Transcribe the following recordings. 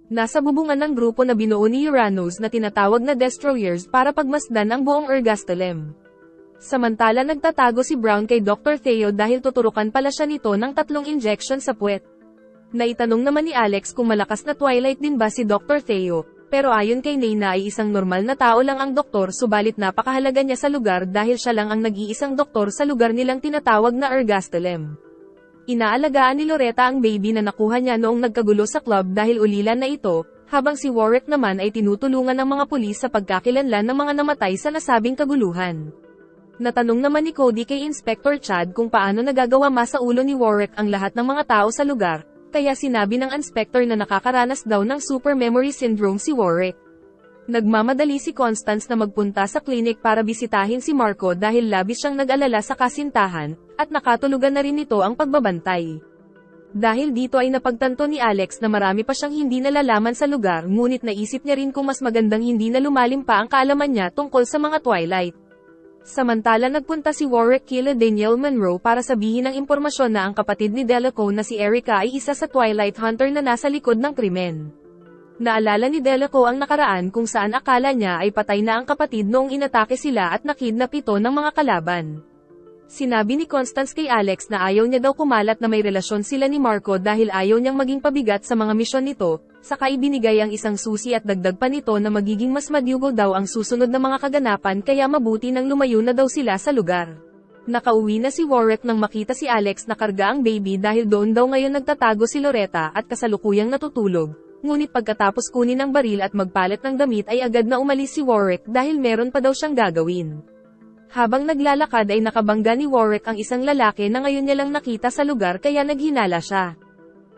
Nasa bubungan ng grupo na binuo ni Uranus na tinatawag na Destroyers para pagmasdan ang buong Ergastelem. Samantala nagtatago si Brown kay Dr. Theo dahil tuturukan pala siya nito ng 3 injection sa puwet. Naitanong naman ni Alex kung malakas na Twilight din ba si Dr. Theo, pero ayon kay Nayna ay isang normal na tao lang ang doktor subalit napakahalaga niya sa lugar dahil siya lang ang nag-iisang doktor sa lugar nilang tinatawag na Ergastelem. Inaalagaan ni Loretta ang baby na nakuha niya noong nagkagulo sa club dahil ulilan na ito, habang si Warwick naman ay tinutulungan ng mga pulis sa pagkakilanlan ng mga namatay sa nasabing kaguluhan. Natanong naman ni Cody kay Inspector Chad kung paano nagagawa sa ulo ni Warwick ang lahat ng mga tao sa lugar, kaya sinabi ng inspector na nakakaranas daw ng super memory syndrome si Warwick. Nagmamadali si Constance na magpunta sa clinic para bisitahin si Marco dahil labis siyang nag-alala sa kasintahan, at nakatulugan na rin nito ang pagbabantay. Dahil dito ay napagtanto ni Alex na marami pa siyang hindi nalalaman sa lugar ngunit naisip niya rin kung mas magandang hindi na lumalim pa ang kaalaman niya tungkol sa mga Twilight. Samantala nagpunta si Warwick kila Danielle Monroe para sabihin ang impormasyon na ang kapatid ni Delacoe na si Erica ay isa sa Twilight Hunter na nasa likod ng krimen. Naalala ni Delacoe ang nakaraan kung saan akala niya ay patay na ang kapatid noong inatake sila at nakidnap ito ng mga kalaban. Sinabi ni Constance kay Alex na ayaw niya daw kumalat na may relasyon sila ni Marco dahil ayaw niyang maging pabigat sa mga misyon nito, saka ibinigay ang isang susi at dagdag pa nito na magiging mas madyugo daw ang susunod na mga kaganapan kaya mabuti nang lumayo na daw sila sa lugar. Nakauwi na si Warwick nang makita si Alex na karga ang baby dahil doon daw ngayon nagtatago si Loretta at kasalukuyang natutulog, ngunit pagkatapos kunin ang baril at magpalit ng damit ay agad na umalis si Warwick dahil meron pa daw siyang gagawin. Habang naglalakad ay nakabangga ni Warwick ang isang lalaki na ngayon niya lang nakita sa lugar kaya naghinala siya.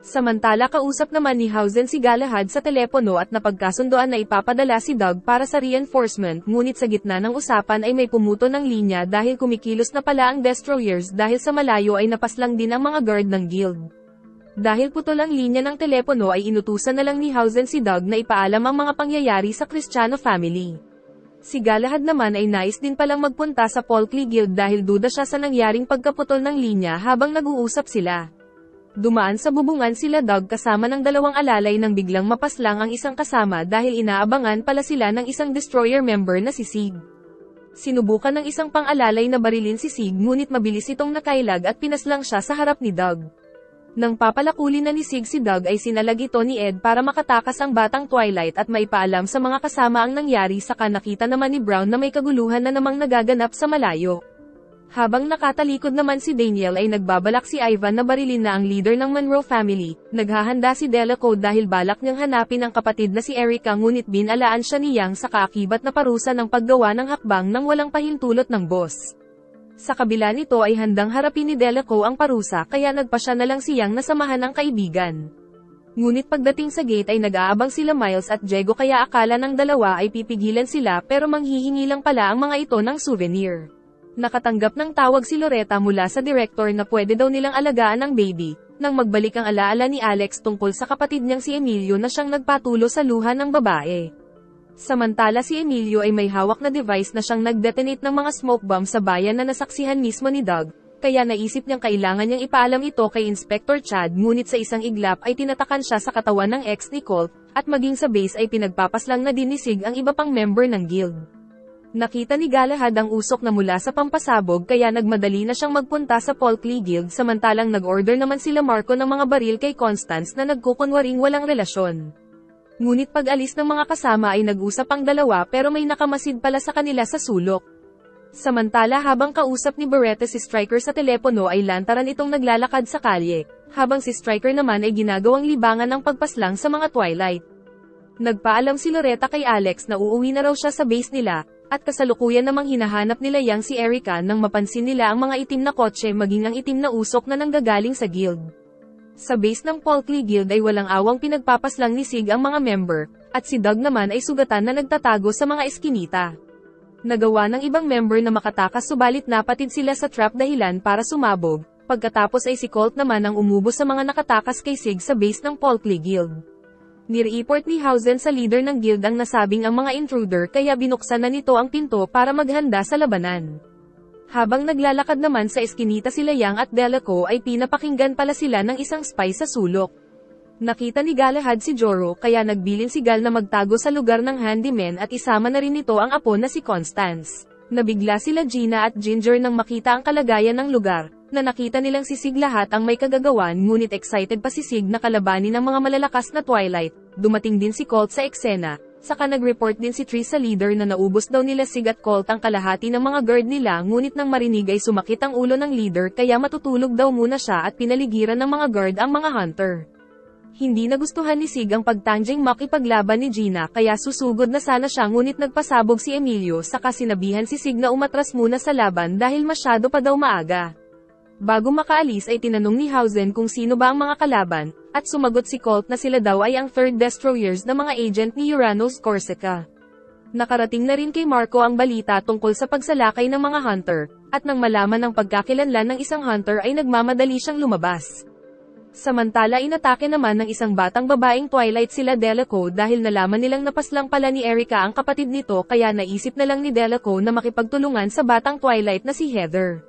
Samantala kausap naman ni Housen si Galahad sa telepono at napagkasundoan na ipapadala si Doug para sa reinforcement ngunit sa gitna ng usapan ay may pumuto ng linya dahil kumikilos na pala ang Destroyers dahil sa malayo ay napaslang din ang mga guard ng guild. Dahil putol ang linya ng telepono ay inutusan na lang ni Housen si Doug na ipaalam ang mga pangyayari sa Cristiano family. Si Galahad naman ay nais din palang magpunta sa Polkley Guild dahil duda siya sa nangyaring pagkaputol ng linya habang nag-uusap sila. Dumaan sa bubungan sila Doug kasama ng 2 alalay nang biglang mapaslang ang isang kasama dahil inaabangan pala sila ng isang destroyer member na si Sig. Sinubukan ng isang pang-alalay na barilin si Sig ngunit mabilis itong nakailag at pinaslang siya sa harap ni Doug. Nang papalakulin na ni Sig si Doug ay sinalag ito ni Ed para makatakas ang batang Twilight at maipaalam sa mga kasama ang nangyari saka nakita naman ni Brown na may kaguluhan na namang nagaganap sa malayo. Habang nakatalikod naman si Daniel ay nagbabalak si Ivan na barilin na ang leader ng Monroe family, naghahanda si Delacoe dahil balak niyang hanapin ang kapatid na si Erica ngunit binalaan siya ni Yang sa kaakibat na parusa ng paggawa ng hakbang nang walang pahintulot ng boss. Sa kabila nito ay handang harapin ni Delacoe ang parusa kaya nagpasya na lang si Yang na samahan ang kaibigan. Ngunit pagdating sa gate ay nag-aabang sila Miles at Diego kaya akala ng dalawa ay pipigilan sila pero manghihingi lang pala ang mga ito ng souvenir. Nakatanggap ng tawag si Loretta mula sa director na pwede daw nilang alagaan ang baby, nang magbalik ang alaala ni Alex tungkol sa kapatid niyang si Emilio na siyang nagpatulo sa luha ng babae. Samantala si Emilio ay may hawak na device na siyang nag-detonate ng mga smoke bomb sa bayan na nasaksihan mismo ni Doug, kaya naisip niyang kailangan niyang ipaalam ito kay Inspector Chad ngunit sa isang iglap ay tinatakan siya sa katawan ng ex ni Colt, at maging sa base ay pinagpapaslang na din ni Sig ang iba pang member ng guild. Nakita ni Galahad ang usok na mula sa pampasabog kaya nagmadali na siyang magpunta sa Polkley Guild samantalang nag-order naman sila Marco ng mga baril kay Constance na nagkukunwaring walang relasyon. Ngunit pag-alis ng mga kasama ay nag-usap ang dalawa pero may nakamasid pala sa kanila sa sulok. Samantala habang kausap ni Beretta si Striker sa telepono ay lantaran itong naglalakad sa kalye, habang si Striker naman ay ginagawang libangan ng pagpaslang sa mga Twilight. Nagpaalam si Loretta kay Alex na uuwi na raw siya sa base nila, at kasalukuyan namang hinahanap nila Yang si Erica nang mapansin nila ang mga itim na kotse maging ang itim na usok na nanggagaling sa guild. Sa base ng Polkley Guild ay walang awang pinagpapaslang ni Sig ang mga member, at si Doug naman ay sugatan na nagtatago sa mga eskinita. Nagawa ng ibang member na makatakas subalit napatid sila sa trap dahilan para sumabog, pagkatapos ay si Colt naman ang umubo sa mga nakatakas kay Sig sa base ng Polkley Guild. Nire-report ni Housen sa leader ng guild ang nasabing ang mga intruder kaya binuksan na nito ang pinto para maghanda sa labanan. Habang naglalakad naman sa eskinita sila Yang at Delacoe ay pinapakinggan pala sila ng isang spy sa sulok. Nakita ni Galahad si Joro kaya nagbilin si Gal na magtago sa lugar ng handyman at isama na rin nito ang apo na si Constance. Nabigla sila Gina at Ginger nang makita ang kalagayan ng lugar, na nakita nilang sisig lahat ang may kagagawan ngunit excited pa si Sig na kalabanin ng mga malalakas na Twilight. Dumating din si Colt sa eksena, saka nag-report din si Tree sa leader na naubos daw nila Sig at Colt ang kalahati ng mga guard nila ngunit nang marinig ay sumakit ang ulo ng leader kaya matutulog daw muna siya at pinaligiran ng mga guard ang mga hunter. Hindi nagustuhan ni Sig ang pagtangjing makipaglaban ni Gina kaya susugod na sana siya ngunit nagpasabog si Emilio saka sinabihan si Sig na umatras muna sa laban dahil masyado pa daw maaga. Bago makaalis ay tinanong ni Hausen kung sino ba ang mga kalaban, at sumagot si Colt na sila daw ay ang third destroyers na mga agent ni Uranus Corsica. Nakarating na rin kay Marco ang balita tungkol sa pagsalakay ng mga hunter, at nang malaman ang pagkakilanlan ng isang hunter ay nagmamadali siyang lumabas. Samantala inatake naman ng isang batang babaeng Twilight sila Delacour dahil nalaman nilang napaslang pala ni Erica ang kapatid nito kaya naisip na lang ni Delacour na makipagtulungan sa batang Twilight na si Heather.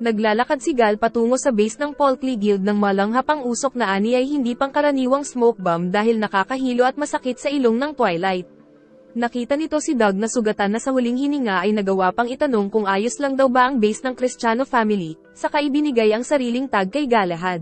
Naglalakad si Gal patungo sa base ng Polkley Guild ng malanghap ang usok na ani ay hindi pangkaraniwang smoke bomb dahil nakakahilo at masakit sa ilong ng Twilight. Nakita nito si Doug na sugatan na sa huling hininga ay nagawa pang itanong kung ayos lang daw ba ang base ng Cristiano family, saka ibinigay ang sariling tag kay Galahad.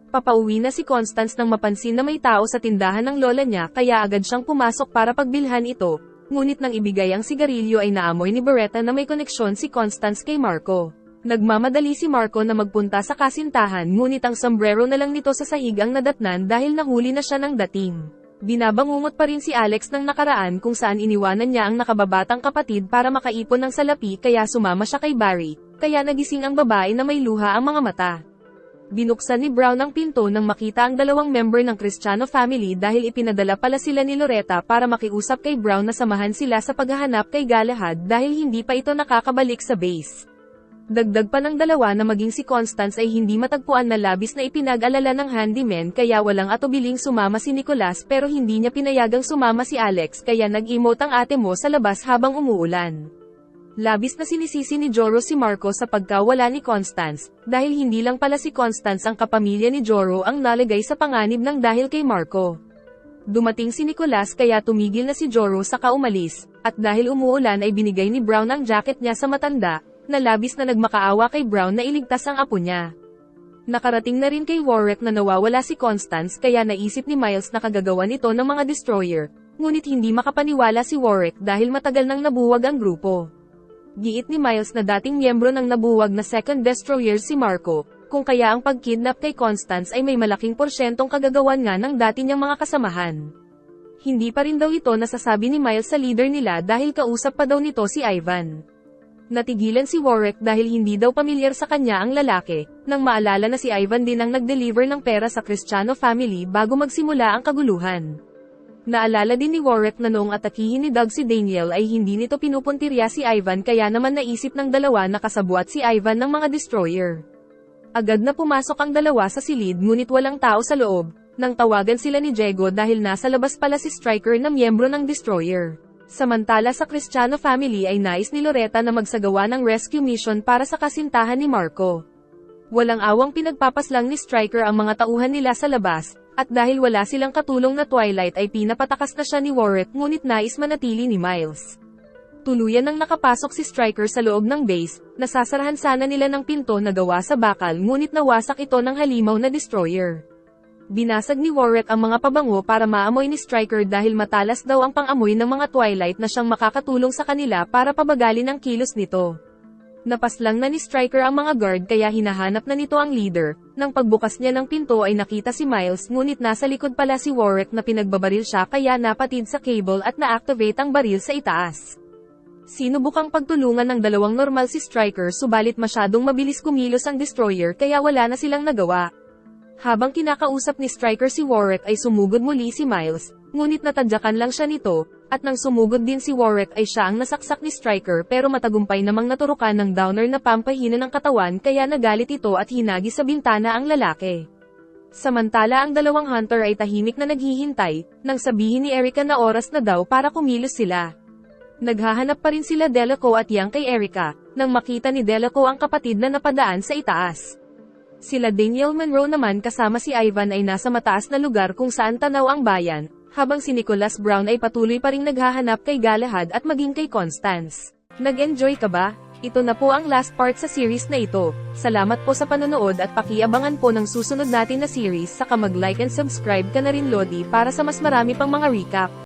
Papauwi na si Constance nang mapansin na may tao sa tindahan ng lola niya kaya agad siyang pumasok para pagbilhan ito, ngunit nang ibigay ang sigarilyo ay naamoy ni Beretta na may koneksyon si Constance kay Marco. Nagmamadali si Marco na magpunta sa kasintahan ngunit ang sombrero na lang nito sa sahig ang nadatnan dahil nahuli na siya ng dating. Binabangungot pa rin si Alex ng nakaraan kung saan iniwanan niya ang nakababatang kapatid para makaipon ng salapi kaya sumama siya kay Barry, kaya nagising ang babae na may luha ang mga mata. Binuksan ni Brown ang pinto nang makita ang dalawang member ng Cristiano family dahil ipinadala pala sila ni Loretta para makiusap kay Brown na samahan sila sa paghahanap kay Galahad dahil hindi pa ito nakakabalik sa base. Dagdag pa ng dalawa na maging si Constance ay hindi matagpuan na labis na ipinag-alala ng handyman kaya walang atubiling sumama si Nicolas pero hindi niya pinayagang sumama si Alex kaya nag-emote ang ate mo sa labas habang umuulan. Labis na sinisisi ni Joro si Marco sa pagkawala ni Constance, dahil hindi lang pala si Constance ang kapamilya ni Joro ang nalagay sa panganib ng dahil kay Marco. Dumating si Nicolas kaya tumigil na si Joro sa kaumalis, at dahil umuulan ay binigay ni Brown ang jacket niya sa matanda, na labis na nagmakaawa kay Brown na iligtas ang apo niya. Nakarating na rin kay Warwick na nawawala si Constance kaya naisip ni Miles na kagagawan ito ng mga destroyer, ngunit hindi makapaniwala si Warwick dahil matagal nang nabuwag ang grupo. Giit ni Miles na dating miyembro ng nabuwag na second destroyer si Marco, kung kaya ang pagkidnap kay Constance ay may malaking porsyentong kagagawan nga ng dati niyang mga kasamahan. Hindi pa rin daw ito nasasabi ni Miles sa leader nila dahil kausap pa daw nito si Ivan. Natigilan si Warwick dahil hindi daw pamilyar sa kanya ang lalaki, nang maalala na si Ivan din ang nag-deliver ng pera sa Cristiano family bago magsimula ang kaguluhan. Naalala din ni Warwick na noong atakihin ni Doug si Daniel ay hindi nito pinupuntirya si Ivan kaya naman naisip ng dalawa na kasabwat si Ivan ng mga destroyer. Agad na pumasok ang dalawa sa silid ngunit walang tao sa loob, nang tawagan sila ni Diego dahil nasa labas pala si Striker na miyembro ng destroyer. Samantala sa Cristiano family ay nais ni Loretta na magsagawa ng rescue mission para sa kasintahan ni Marco. Walang awang pinagpapaslang ni Striker ang mga tauhan nila sa labas, at dahil wala silang katulong na Twilight ay pinapatakas na siya ni Warwick ngunit nais manatili ni Miles. Tuluyan nang nakapasok si Striker sa loob ng base, nasasarahan sana nila ng pinto na gawa sa bakal ngunit nawasak ito ng halimaw na destroyer. Binasag ni Warwick ang mga pabango para maamoy ni Striker dahil matalas daw ang pangamoy ng mga Twilight na siyang makakatulong sa kanila para pabagalin ang kilos nito. Napaslang na ni Striker ang mga guard kaya hinahanap na nito ang leader. Nang pagbukas niya ng pinto ay nakita si Miles ngunit nasa likod pala si Warwick na pinagbabaril siya kaya napatid sa cable at na-activate ang baril sa itaas. Sinubukang pagtulungan ng dalawang normal si Striker subalit masyadong mabilis kumilos ang destroyer kaya wala na silang nagawa. Habang kinakausap ni Striker si Warwick ay sumugod muli si Miles, ngunit natadyakan lang siya nito, at nang sumugod din si Warwick ay siya ang nasaksak ni Striker pero matagumpay namang naturukan ng downer na pampahina ng katawan kaya nagalit ito at hinagi sa bintana ang lalaki. Samantala ang dalawang hunter ay tahimik na naghihintay, nang sabihin ni Erica na oras na daw para kumilos sila. Naghahanap pa rin sila Delacour at Yang kay Erica, nang makita ni Delacour ang kapatid na napadaan sa itaas. Sila Daniel Monroe naman kasama si Ivan ay nasa mataas na lugar kung saan tanaw ang bayan, habang si Nicholas Brown ay patuloy pa ring naghahanap kay Galahad at maging kay Constance. Nag-enjoy ka ba? Ito na po ang last part sa series na ito. Salamat po sa panonood at pakiabangan po ng susunod natin na series, saka mag-like and subscribe ka na rin Lodi para sa mas marami pang mga recap.